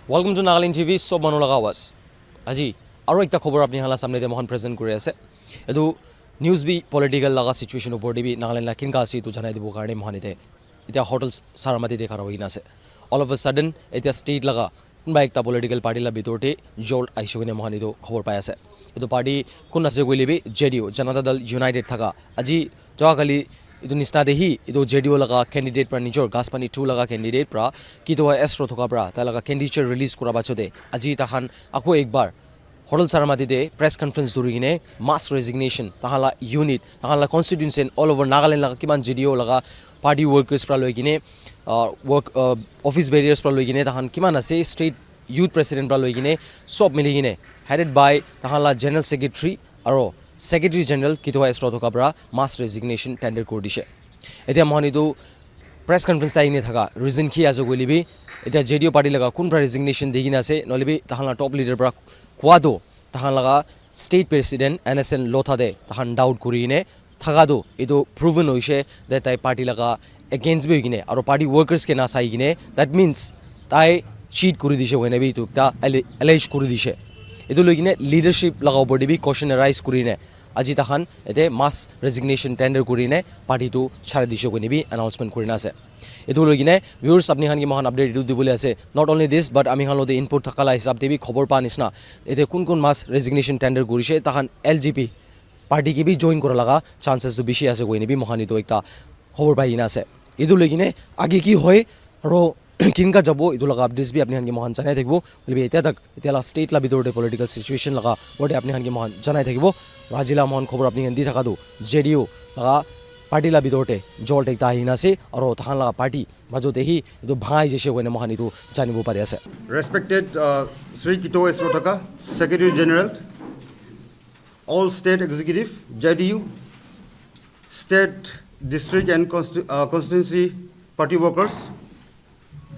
Welcome to Nagaland TV. So Manolagawas. Aji, aro ekta khobor apni hala samne de mohan present kuri ase. Edu news bi political laga situation upor de bi Nagaland la kin ka asi tu janai dibo karone mohan ite hotels saramati dekha roina ase. All of a sudden eta state laga kunba ekta political party la bitorte jolt aishogine mohan idu khobor pai ase. Edu party kun ase goilibi JDU Janata Dal United thaga. Aji jogali idu nisna dehi idu JDU laga candidate pra nijor gaspani 2 laga candidate pra Kitoho Rotokha pra ta laga candidature release kura bachode aji tahan ako ekbar hotel saramati de press conference durigine mass resignation tahala unit tahala constituency all over Nagaland laga kiman JDU laga party workers pra loigine work office barriers pra loigine tahan kiman ase state youth president pra loigine sob miligine headed by tahala general secretary aro Secretary General Kitoho Rotokha pra mass resignation tender kori dishe. Etia mohanidu press conference ta ine thaga reason ki ajo golibi etia JDU party laga kun pra resignation digina ase nolibi tahala top leader pra kwado tahala state president NSN lotha de tahan doubt kori ine thaga do edu proven hoise that tai party laga against be gine aro party workers ke na sai gine that means tai cheat kori dishe hoine bi tu ta allege kori dishe. Edu logine leadership laga body bi question arise kurine aji tahan ete mass resignation tender kurine party tu chhara dishe kone bi announcement kurina ase edu logine viewers apni han ki mohan update edu dibole ase not only this but ami halo de input thakala hisab de bi khobor pa nisna ete kun mass resignation tender kurise tahan LGP party ki bi join kora laga chances tu bishi ase koine bi mohani to ekta khobor pai ina ase edu logine age ki hoy ro kinka jabo idu laga updates bi apni han ki mohan janai thakbo libi eta tak eta la state la bidor de political situation laga bode apni han ki mohan janai thakbo rajila mohan khobor apni han di thaka do JDU laga party la bidor te jolt ekta hina se aro than laga party bajo de hi idu bhangai jese koine mohan idu janibo pari ase. Respected Sri Kitoho Rotokha, Secretary General, all state executive, JDU, state, district and constituency party workers,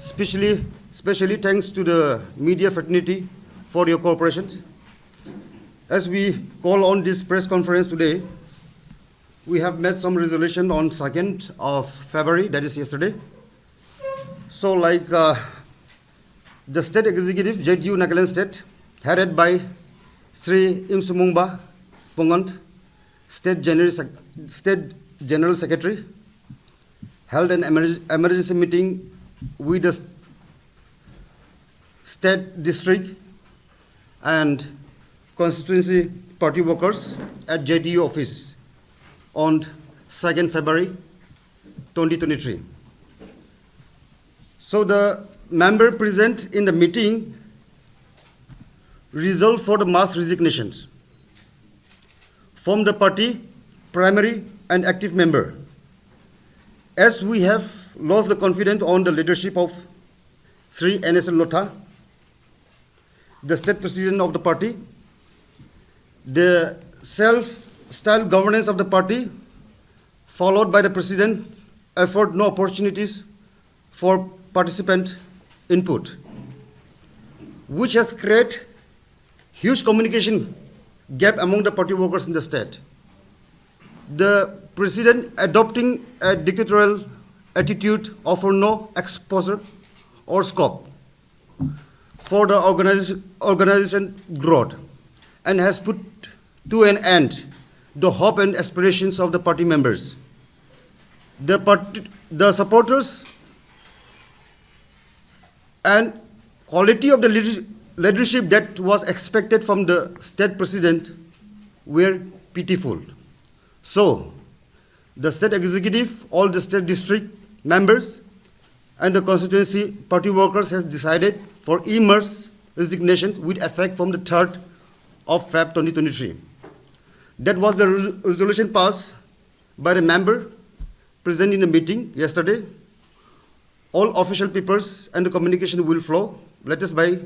Especially thanks to the media fraternity for your cooperation. As we call on this press conference today, we have made some resolution on 2nd of February, that is yesterday. So like the state executive, JDU Nagaland State, headed by Sri Imsumungba Pongant, State General Secretary, held an emergency meeting with the state, district and constituency party workers at JDU office on 2nd February 2023. So the member present in the meeting resolved for the mass resignations from the party primary and active member, as we have lost the confidence on the leadership of Sri NSN Lotha, the state president of the party, the self-styled governance of the party, followed by the president, afford no opportunities for participant input, which has created huge communication gap among the party workers in the state. The president adopting a dictatorial attitude offer no exposure or scope for the organization growth and has put to an end the hope and aspirations of the party members. The supporters and quality of the leadership that was expected from the state president were pitiful. So, the state executive, all the state district members and the constituency party workers has decided for immense resignation with effect from the 3rd of Feb 2023. That was the resolution passed by the member present in the meeting yesterday. All official papers and the communication will flow latest by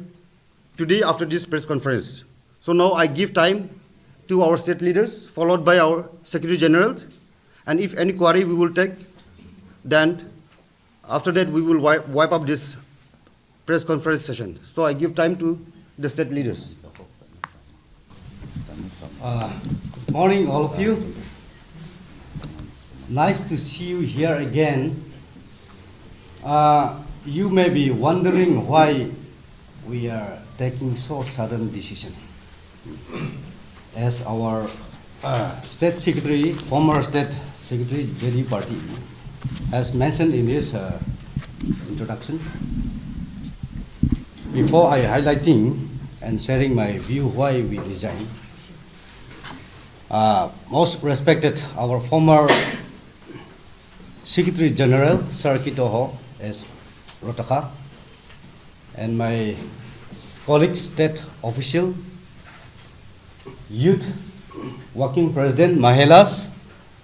today after this press conference. So now I give time to our state leaders, followed by our Secretary General, and if any query we will take, then after that we will wipe up this press conference session. So I give time to the state leaders. Good morning, all of you. Nice to see you here again. You may be wondering why we are taking so sudden decision. As our State Secretary, former State Secretary JD Party, has mentioned in his introduction, before I highlighting and sharing my view why we resign, most respected our former Secretary General, Sir Kitoho, as Rotokha, and my colleague state official, youth working president, Mahelas,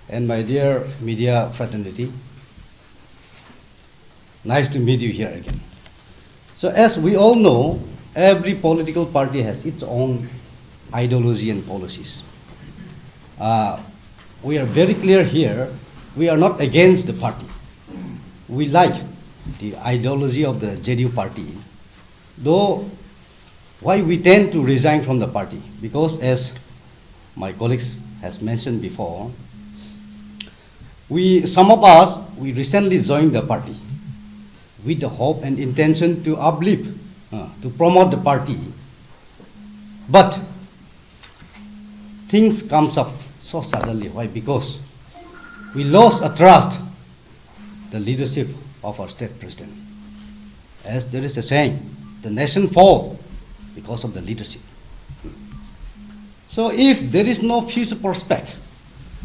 and my dear media fraternity. Nice to meet you here again. So as we all know, every political party has its own ideology and policies. We are very clear here, we are not against the party. We like the ideology of the JDU party, though why we tend to resign from the party, because as my colleagues has mentioned before, some of us, we recently joined the party with the hope and intention to uplift, to promote the party. But things comes up so suddenly. Why? Because we lost a trust, the leadership of our state president. As there is a saying, the nation fall because of the leadership. So if there is no future prospect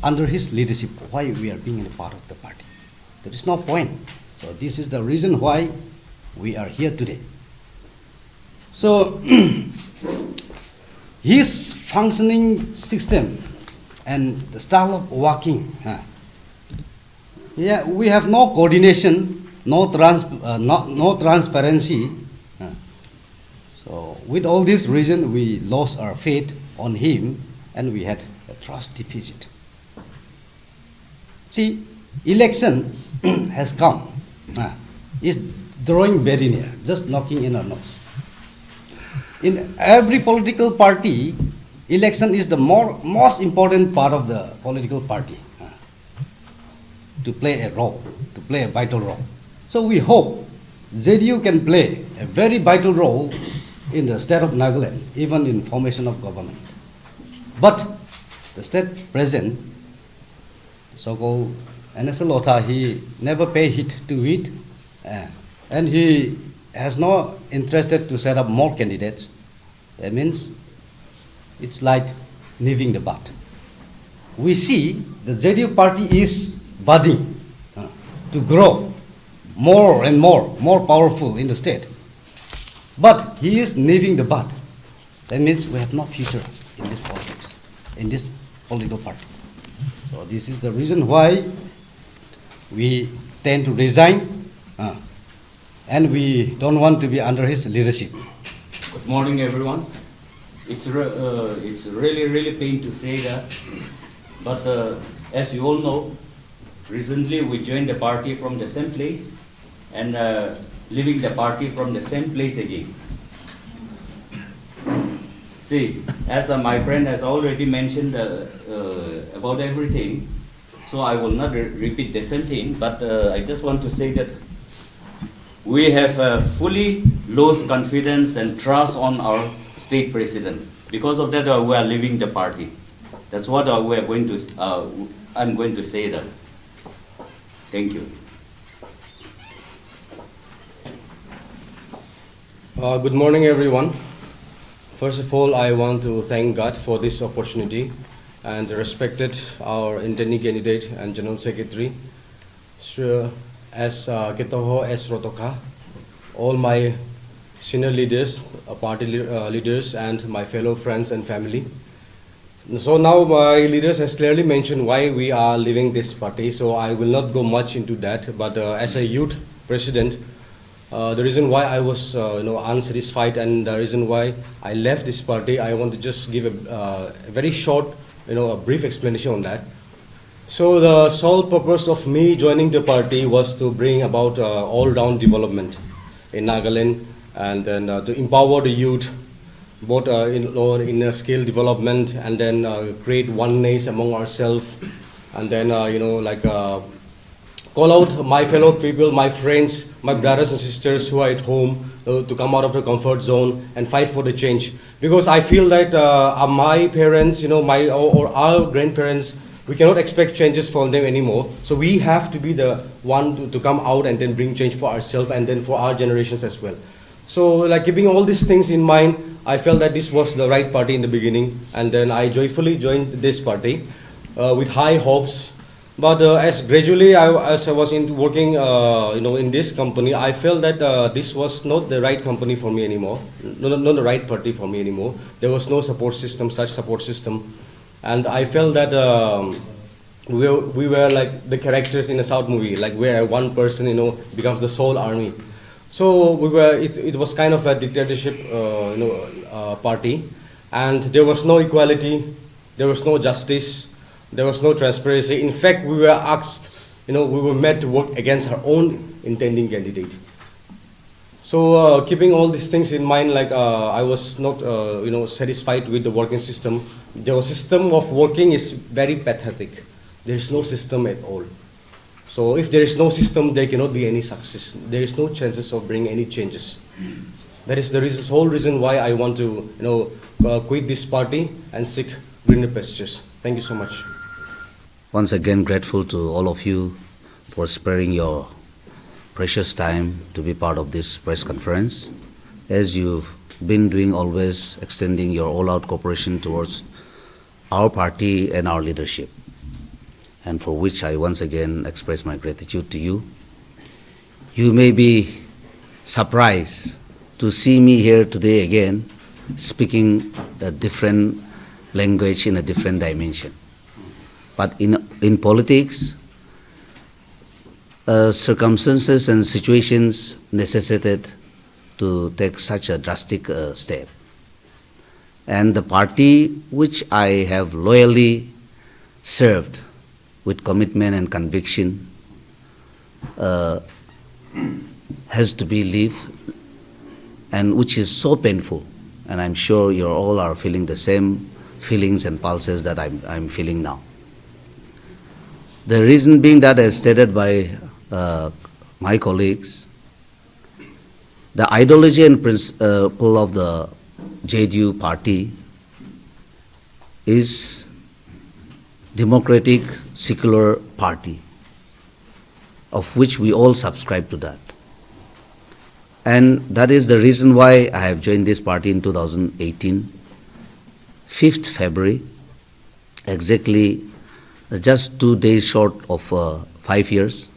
under his leadership, why we are being a part of the party? There is no point. So this is the reason why we are here today. So his functioning system and the style of working, we have no coordination, no transparency. So with all this reason, we lost our faith on him and we had a trust deficit. See, election has come. Is drawing very near, just knocking in our nose. In every political party, election is the most important part of the political party to play a role, to play a vital role. So we hope JDU can play a very vital role in the state of Nagaland, even in formation of government. But the state president, so-called NLTV, he never pay heed to it, and he has no interest to set up more candidates. That means it's like nipping the bud. We see the JDU party is budding to grow more and more powerful in the state. But he is nipping the bud. That means we have no future in this politics, in this political party. So this is the reason why we tend to resign, and we don't want to be under his leadership. Good morning, everyone. It's really pain to say that, but as you all know, recently we joined the party from the same place and leaving the party from the same place again. See, as my friend has already mentioned about everything, so I will not repeat the same thing, but I just want to say that we have fully lost confidence and trust on our state president. Because of that, we are leaving the party. That's what we are going to. I'm going to say that. Thank you. Good morning, everyone. First of all, I want to thank God for this opportunity and respected our intending candidate and General Secretary, as Kitoho, as Rotokha, all my senior leaders, party leaders, and my fellow friends and family. So now my leaders has clearly mentioned why we are leaving this party, so I will not go much into that. But as a youth president, the reason why I was unsatisfied and the reason why I left this party, I want to just give a very short, a brief explanation on that. So the sole purpose of me joining the party was to bring about all-round development in Nagaland, and then to empower the youth, both in skill development, and then create oneness among ourselves, and then call out my fellow people, my friends, my brothers and sisters who are at home to come out of the comfort zone and fight for the change. Because I feel that my parents, my or our grandparents, we cannot expect changes from them anymore. So we have to be the one to come out and then bring change for ourselves and then for our generations as well. So like keeping all these things in mind, I felt that this was the right party in the beginning, and then I joyfully joined this party with high hopes. But as gradually as I was working, in this company, I felt that this was not the right company for me anymore, not the right party for me anymore. There was no support system, such support system, and I felt that we were like the characters in a South movie, like where one person, becomes the sole army. So we were. It was kind of a dictatorship, party, and there was no equality, there was no justice, there was no transparency. In fact, we were asked, we were made to work against our own intending candidate. So keeping all these things in mind, like I was not, satisfied with the working system. The system of working is very pathetic. There is no system at all. So if there is no system, there cannot be any success. There is no chances of bringing any changes. That is the whole reason why I want to, quit this party and seek greener pastures. Thank you so much. Once again, grateful to all of you for sparing your precious time to be part of this press conference. As you've been doing always, extending your all-out cooperation towards our party and our leadership, and for which I once again express my gratitude to you. You may be surprised to see me here today again, speaking a different language in a different dimension. But in politics, circumstances and situations necessitated to take such a drastic step. And the party which I have loyally served with commitment and conviction has to be lived, and which is so painful. And I'm sure you all are feeling the same feelings and pulses that I'm feeling now. The reason being that, as stated by my colleagues, the ideology and principle of the JDU party is democratic, secular party, of which we all subscribe to that. And that is the reason why I have joined this party in 2018, 5th February, exactly just 2 days short of 5 years.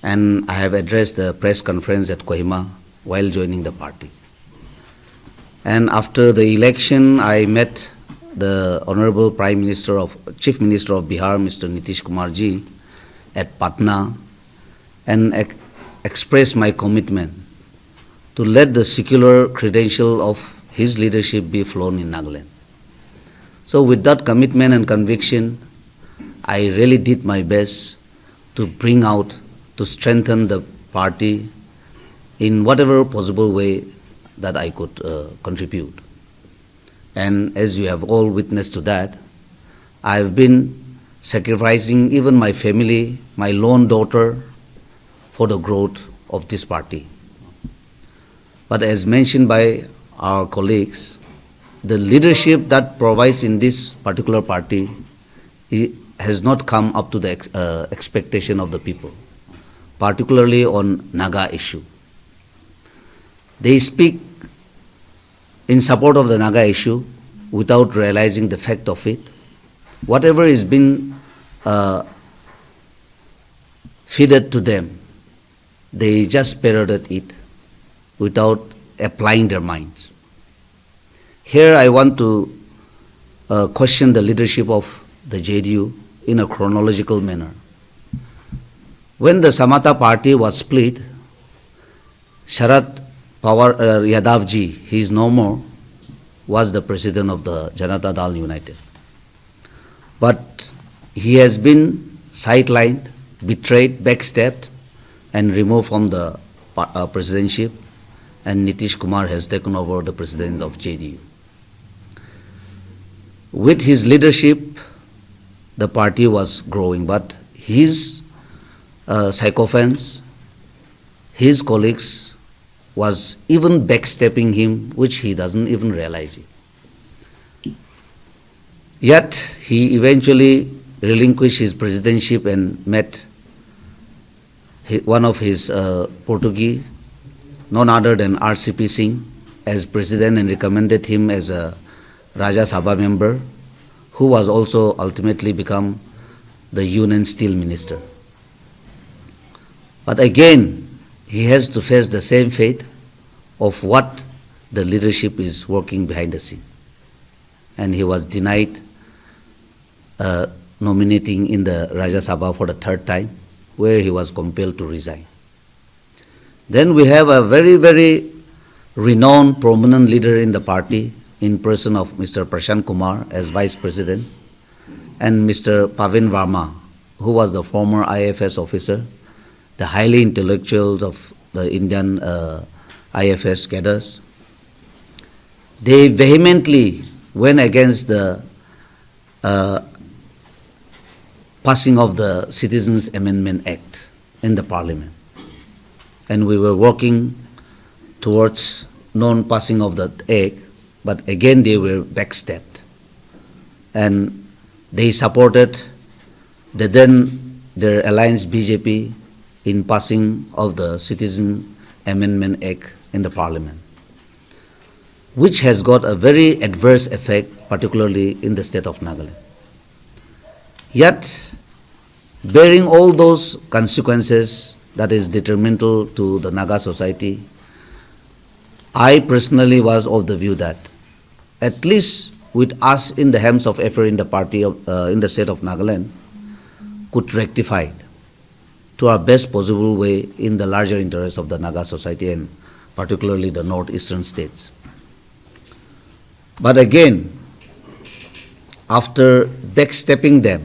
And I have addressed the press conference at Kohima while joining the party. And after the election, I met the Honorable Chief Minister of Bihar, Mr. Nitish Kumar ji, at Patna, and expressed my commitment to let the secular credential of his leadership be flown in Nagaland. So with that commitment and conviction, I really did my best to bring out, to strengthen the party in whatever possible way that I could contribute. And as you have all witnessed to that, I have been sacrificing even my family, my lone daughter, for the growth of this party. But as mentioned by our colleagues, the leadership that provides in this particular party has not come up to the expectation of the people, particularly on Naga issue. They speak in support of the Naga issue without realizing the fact of it. Whatever is been feeded to them, they just parroted it without applying their minds. Here I want to question the leadership of the JDU in a chronological manner. When the Samata party was split, Sharad Yadav ji, he is no more, was the president of the Janata Dal United. But he has been sidelined, betrayed, backstabbed, and removed from the presidency, and Nitish Kumar has taken over the president of JDU. With his leadership, the party was growing, but his sycophants, his colleagues was even backstepping him, which he doesn't even realize it. Yet he eventually relinquished his presidentship and met one of his Portuguese, none other than RCP Singh, as president and recommended him as a Rajya Sabha member, who was also ultimately become the Union Steel Minister. But again, he has to face the same fate of what the leadership is working behind the scene. And he was denied nominating in the Rajya Sabha for the third time, where he was compelled to resign. Then we have a very, very renowned, prominent leader in the party, in person of Mr. Prashant Kumar as Vice President, and Mr. Pavin Varma, who was the former IFS officer, the highly intellectuals of the Indian IFS cadres. They vehemently went against the passing of the Citizens Amendment Act in the Parliament. And we were working towards non-passing of that act, but again they were backstepped. And they supported their alliance BJP in passing of the Citizen Amendment Act in the Parliament, which has got a very adverse effect, particularly in the state of Nagaland. Yet, bearing all those consequences that is detrimental to the Naga society, I personally was of the view that at least with us in the helms of effort in the party in the state of Nagaland, could rectify it to our best possible way in the larger interest of the Naga society and particularly the northeastern states. But again, after backstepping them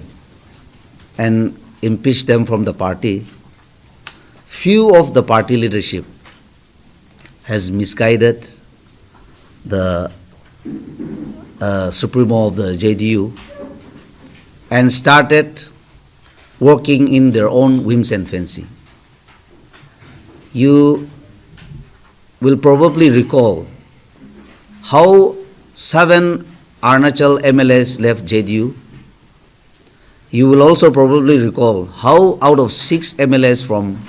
and impeach them from the party, few of the party leadership has misguided the Supremo of the JDU and started working in their own whims and fancy. You will probably recall how 7 Arunachal MLAs left JDU. You will also probably recall how out of 6 MLAs from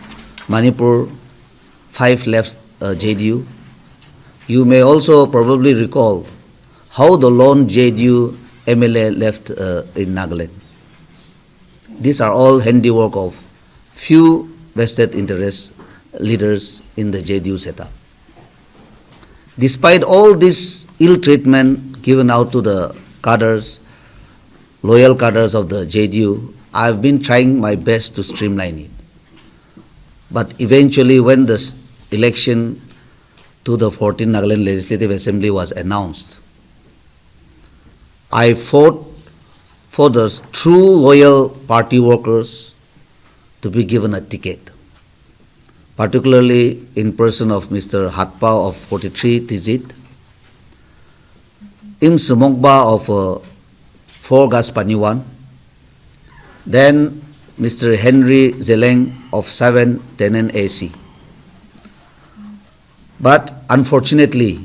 Manipur, 5 left JDU. You may also probably recall how the lone JDU MLA left in Nagaland. These are all handiwork of few vested interest leaders in the JDU setup. Despite all this ill treatment given out to the cadres, loyal cadres of the JDU, I have been trying my best to streamline it. But eventually when the election to the 14th Nagaland Legislative Assembly was announced, I fought for the true loyal party workers to be given a ticket, particularly in person of Mr. Hatpa of 43 Tizit, Im Sumokba of 4 Gaspaniwan, then Mr. Henry Zeleng of 7 Tenen AC. But unfortunately,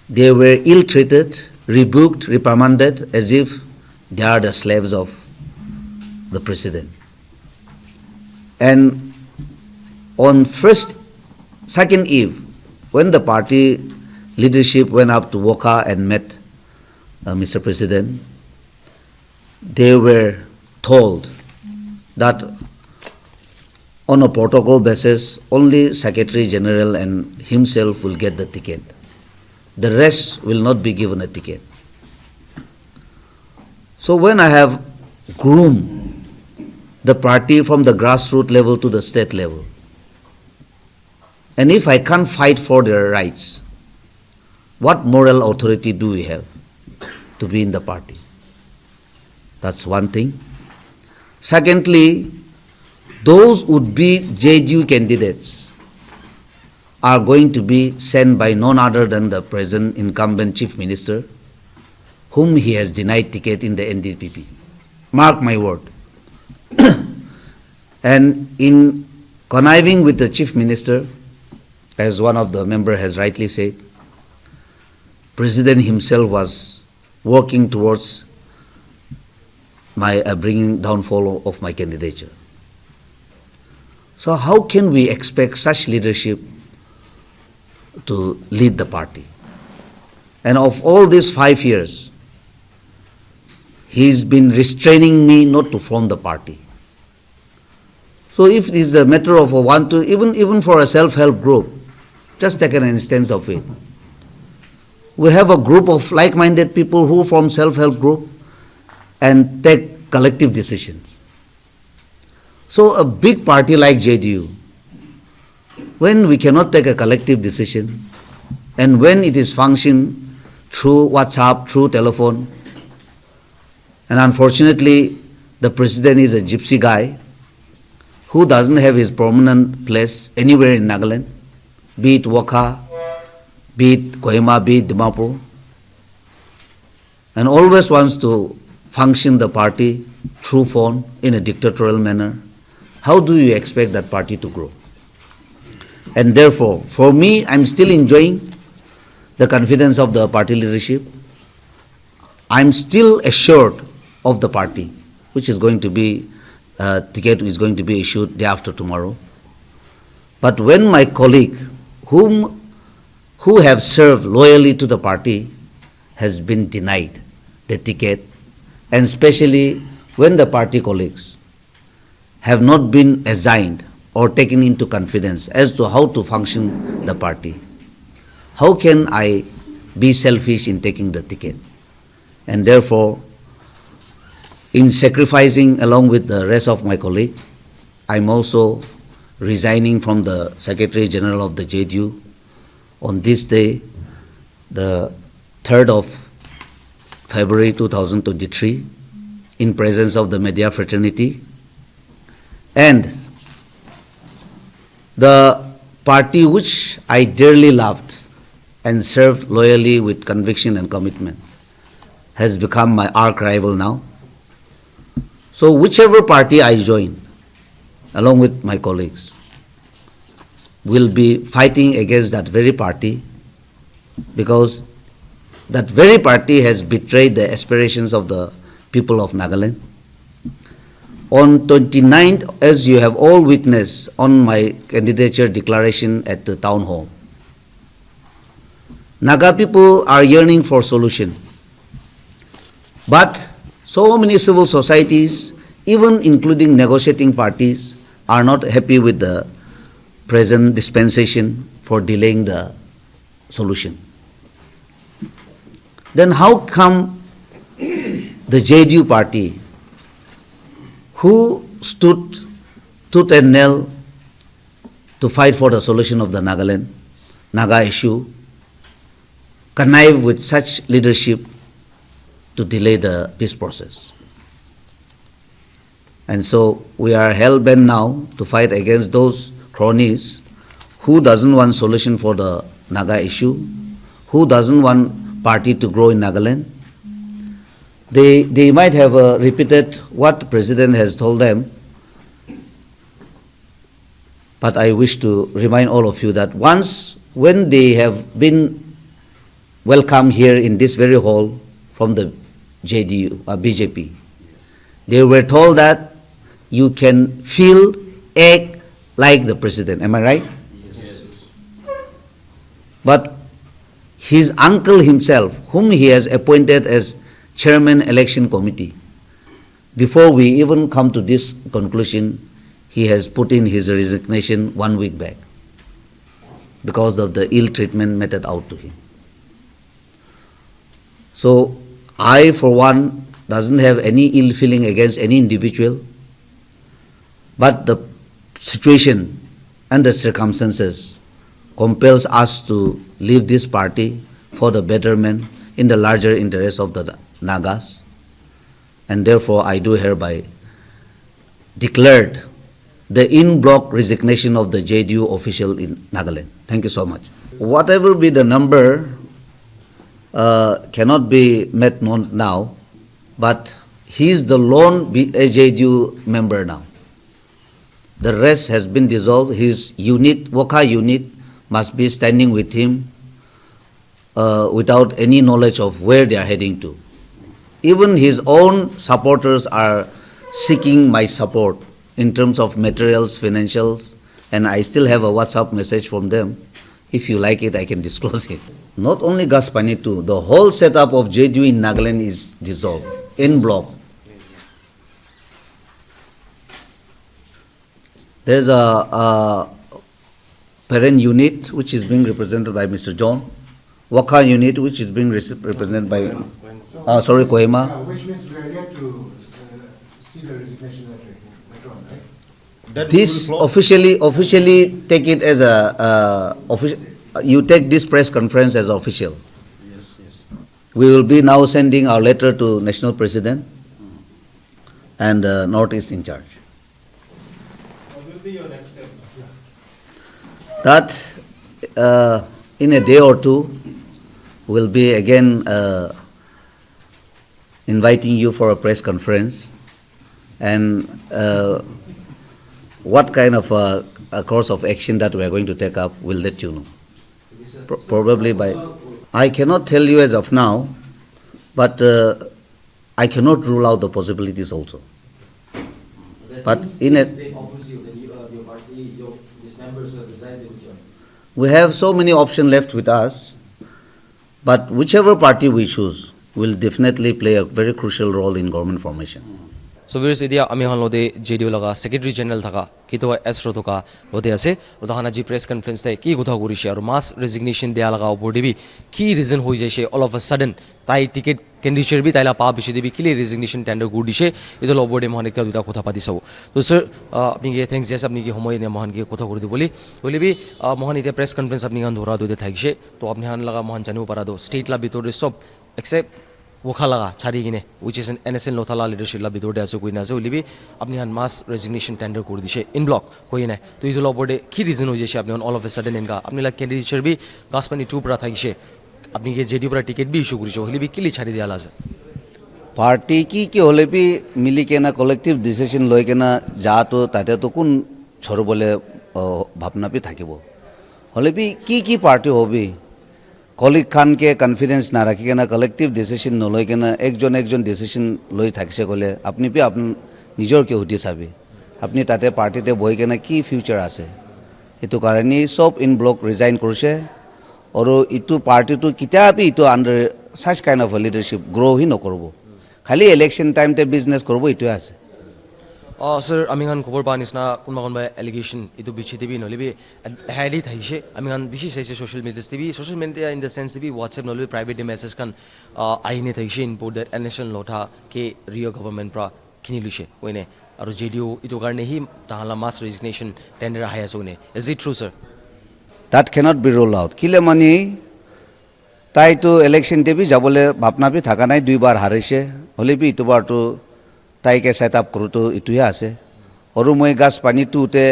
they were ill-treated, rebuked, reprimanded as if they are the slaves of the president. And on second eve, when the party leadership went up to Rotokha and met Mr. President, they were told that on a protocol basis, only Secretary General and himself will get the ticket. The rest will not be given a ticket. So when I have groomed the party from the grassroots level to the state level, and if I can't fight for their rights, what moral authority do we have to be in the party? That's one thing. Secondly, those would-be JDU candidates are going to be sent by none other than the present incumbent Chief Minister, whom he has denied ticket in the NDPP. Mark my word. And in conniving with the Chief Minister, as one of the member has rightly said, President himself was working towards my bringing downfall of my candidature. So how can we expect such leadership to lead the party? And of all these 5 years, he's been restraining me not to form the party. So if it is a matter of even for a self-help group, just take an instance of it. We have a group of like-minded people who form self-help group and take collective decisions. So a big party like JDU, when we cannot take a collective decision, and when it is function through WhatsApp, through telephone, and unfortunately the president is a gypsy guy who doesn't have his permanent place anywhere in Nagaland, be it Rotokha, be it Kohima, be it Dimapur, and always wants to function the party through phone in a dictatorial manner. How do you expect that party to grow? And therefore, for me, I'm still enjoying the confidence of the party leadership. I'm still assured of the party, which is going to be, ticket is going to be issued day after tomorrow. But when my colleague, who have served loyally to the party, has been denied the ticket, and especially when the party colleagues have not been assigned or taken into confidence as to how to function the party, how can I be selfish in taking the ticket? And therefore, in sacrificing along with the rest of my colleagues, I'm also resigning from the Secretary General of the JDU on this day, the 3rd of February 2023, in presence of the media fraternity. And the party which I dearly loved and served loyally with conviction and commitment has become my arch rival now. So whichever party I join, along with my colleagues, will be fighting against that very party, because that very party has betrayed the aspirations of the people of Nagaland. On 29th, as you have all witnessed on my candidature declaration at the town hall, Naga people are yearning for solution. But so many civil societies, even including negotiating parties, are not happy with the present dispensation for delaying the solution. Then how come the JDU party, who stood tooth and nail to fight for the solution of the Naga issue, connive with such leadership to delay the peace process? And so we are hell-bent now to fight against those cronies who doesn't want solution for the Naga issue, who doesn't want party to grow in Nagaland. They might have repeated what the president has told them, but I wish to remind all of you that once, when they have been welcomed here in this very hall from the JDU, BJP, they were told that you can feel, act like the president. Am I right? Yes. But his uncle himself, whom he has appointed as chairman election committee, before we even come to this conclusion, he has put in his resignation 1 week back because of the ill treatment meted out to him. So I, for one, doesn't have any ill feeling against any individual, but the situation and the circumstances compels us to leave this party for the betterment in the larger interest of the Nagas, and therefore I do hereby declared the in-block resignation of the JDU official in Nagaland. Thank you so much. Whatever be the number cannot be met now, but he is the lone JDU member now. The rest has been dissolved. His unit, Rotokha unit, must be standing with him without any knowledge of where they are heading to. Even his own supporters are seeking my support in terms of materials, financials, and I still have a WhatsApp message from them. If you like it, I can disclose it. Not only Gaspani too, the whole setup of JDU in Nagaland is dissolved, en bloc. There's a parent unit which is being represented by Mr. John, Waka unit which is being represented by, Kohima. Which means we are yet to see the resignation letter later on, right? That This will flow. officially take it as a you take this press conference as official. Yes, yes. We will be now sending our letter to National President and Northeast in charge. What will be your next step? That in a day or two we'll be again inviting you for a press conference, and what kind of a course of action that we are going to take up, we'll let you know. Probably by, I cannot tell you as of now, but I cannot rule out the possibilities also. But in a, we have so many options left with us, but whichever party we choose will definitely play a very crucial role in government formation. So viewers, idia ami han lode JDU laga Secretary General thaka Kitoho Rotokha lode ase udahana ji press conference te ki gotha gorise aru mass resignation dia laga opor debi ki reason hoi jaise all of a sudden tai ticket candidature bi taila pa bishi debi kile resignation tender go dise idol opor de mohan ekta duta kotha pati sabo. So sir apni ge thanks yes apni ge homoy ne mohan ge kotha kori boli boli bi mohan ite press conference apni gan dhora doide thakise to apni han laga mohan janibo para do state la bitor de sob except Wokha laga chari gine, which is an NSL Nothala leadership la bitor de ase koi na ase ulibi apni han mass resignation tender kori dise in block koi na to idol opor de ki reason hoi jaise apni all of a sudden enka apni la candidature bi Gaspani 2 pra thakise apni ge JDU pra ticket bi issue korise ulibi kili chari dia laze Party ki hole bi mili ke na collective decision loi ke na ja to tate to kun chhor bole bhapna pi thakibo hole bi ki party hobi colleague khan ke confidence na rakhi ke na collective decision no loi ke na ekjon decision loi thakise gole apni pi apn nijor ke hudi sabi apni tate party te boi ke na ki future ase etu karani sob in block resign korise oro itu party to kitabi itu under such kind of a leadership grow hi no korbo khali election time te business korbo itu ase sir amingan khobor pa nisna kunba allegation itu bichi debi nolibi highly thaise amingan bishi saise social media in the sense debi WhatsApp nolibi private message kan aine thaise input that national lotha ke rio government pra kini luise oine aru JDU itu karne hi tahala mass resignation tender ahaya sone. Is it true, sir? That cannot be ruled out kile mani tai to election te bi jabole bhapna pi thaka nai dui bar harise hole bi itu bar to tai ke set up kru to itu ya ase oru moi Gaspani 2 te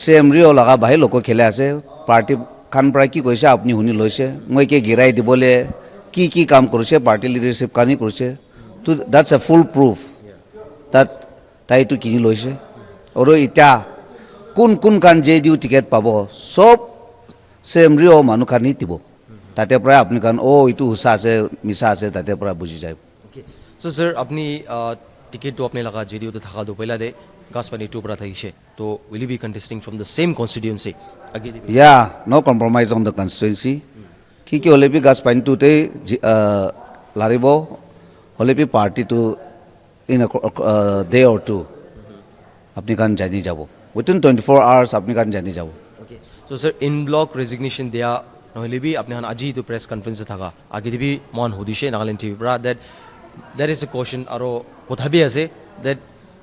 same rio laga bhai loko khele ase party khan pra ki koise apni huni loise moi ke girai dibole ki kam korise party leadership kani korise to that's a full proof that tai to kini loise oru ita kun kan JDU ticket pabo sob same rio manu khani tibo tate pra apni kan itu husa ase misa ase tate pra buji jai. Okay, so sir apni ticket to apne laga JDU te thaka do pehla de Gaspani 2 pra thaise to will you be contesting from the same constituency again? Yeah, no compromise on the constituency ki hole bi Gaspani 2 te laribo hole bi party to in a day or two apni kan jani jabo within 24 hours apni kan jani jabo. Okay, so sir in block resignation dia nohile bi apni han aji to press conference thaka age dibi mon hodise Nagaland TV pra that there is a question aro kotha bi ase that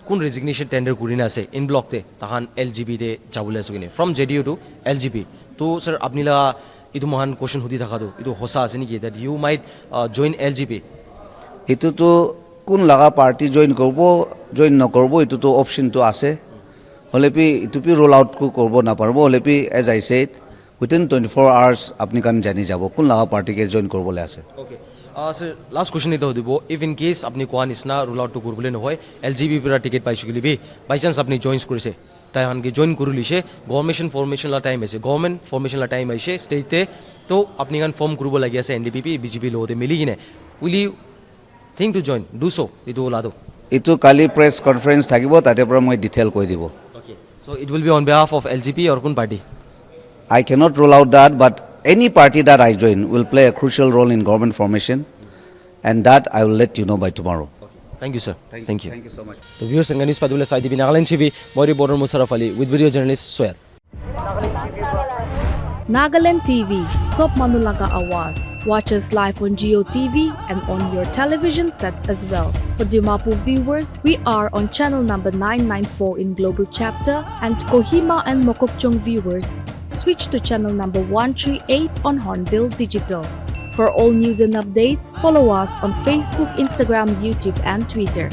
kun resignation tender kurina ase in block te tahan LGB de jabule asugine from JDU to LGB to sir apni la itu mohan question hudi thaka do itu hosa ase ni that you might join LGB itu to kun laga party join no korbo itu to option to ase hole pi itu pi roll out ko korbo na parbo hole pi as I said within 24 hours apni kan jani jabo kun laga party ke join korbo le ase. Okay, Sir, last question ito dibo. If in case apni kuan isna rule out to kurbule no hoy, LGB pura ticket paisugili bi. By chance apni joins kurise. Tai han ki join kurulishe. Government formation la time aise. Government formation la time aise. State te to apni kan form kurubo lagi ase NDPP BJP lo de mili gine. Will you think to join? Do so. Ito ola do. Itu kali press conference thakibo tate pura moi detail koi dibo. Okay. So it will be on behalf of LGP or kun party. I cannot rule out that, but any party that I join will play a crucial role in government formation, and that I will let you know by tomorrow. Thank you, sir. Thank you. Thank you so much. The viewers and news padule Saidi Nagaland TV, Mori Border Musarraf Ali with video journalist Soyad. Nagaland TV, Sop Manulaga Awas. Watch us live on Geo TV and on your television sets as well. For Dimapur viewers, we are on channel number 994 in Global Chapter, and Kohima and Mokokchung viewers, switch to channel number 138 on Hornbill Digital. For all news and updates, follow us on Facebook, Instagram, YouTube, and Twitter.